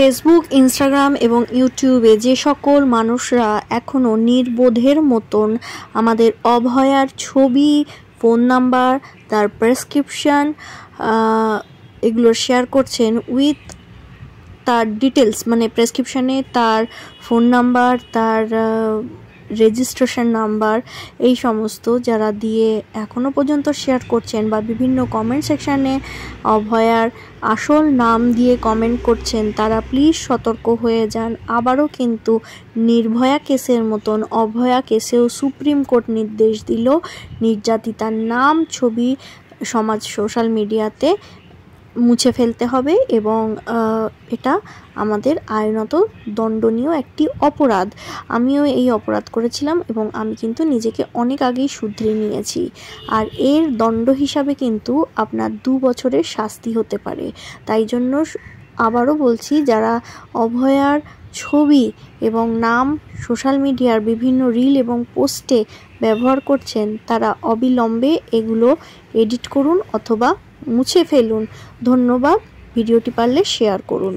Facebook, Instagram এবং ইউটিউবে যে সকল মানুষরা এখনও নির্বোধের মতন আমাদের অভয়ার ছবি, ফোন নাম্বার, তার প্রেসক্রিপশান এগুলো শেয়ার করছেন উইথ তার ডিটেলস, মানে প্রেসক্রিপশানে তার ফোন নাম্বার, তার রেজিস্ট্রেশন নাম্বার, এই সমস্ত যারা দিয়ে এখনও পর্যন্ত শেয়ার করছেন বা বিভিন্ন কমেন্ট সেকশানে অভয়ার আসল নাম দিয়ে কমেন্ট করছেন, তারা প্লিজ সতর্ক হয়ে যান। আবারও কিন্তু নির্ভয়া কেসের মতন অভয়া কেসেও সুপ্রিম কোর্ট নির্দেশ দিল নির্যাতিতার নাম, ছবি সোশ্যাল মিডিয়াতে মুছে ফেলতে হবে এবং এটা আমাদের আইনত দণ্ডনীয় একটি অপরাধ। আমিও এই অপরাধ করেছিলাম এবং আমি কিন্তু নিজেকে অনেক আগেই শুধরে নিয়েছি। আর এর দণ্ড হিসাবে কিন্তু আপনার 2 বছরের শাস্তি হতে পারে। তাই জন্য আবারও বলছি, যারা অভয়ার ছবি এবং নাম সোশ্যাল মিডিয়ার বিভিন্ন রিল এবং পোস্টে ব্যবহার করছেন, তারা অবিলম্বে এগুলো এডিট করুন অথবা মুছে ফেলুন। ধন্যবাদ। ভিডিওটি পারলে শেয়ার করুন।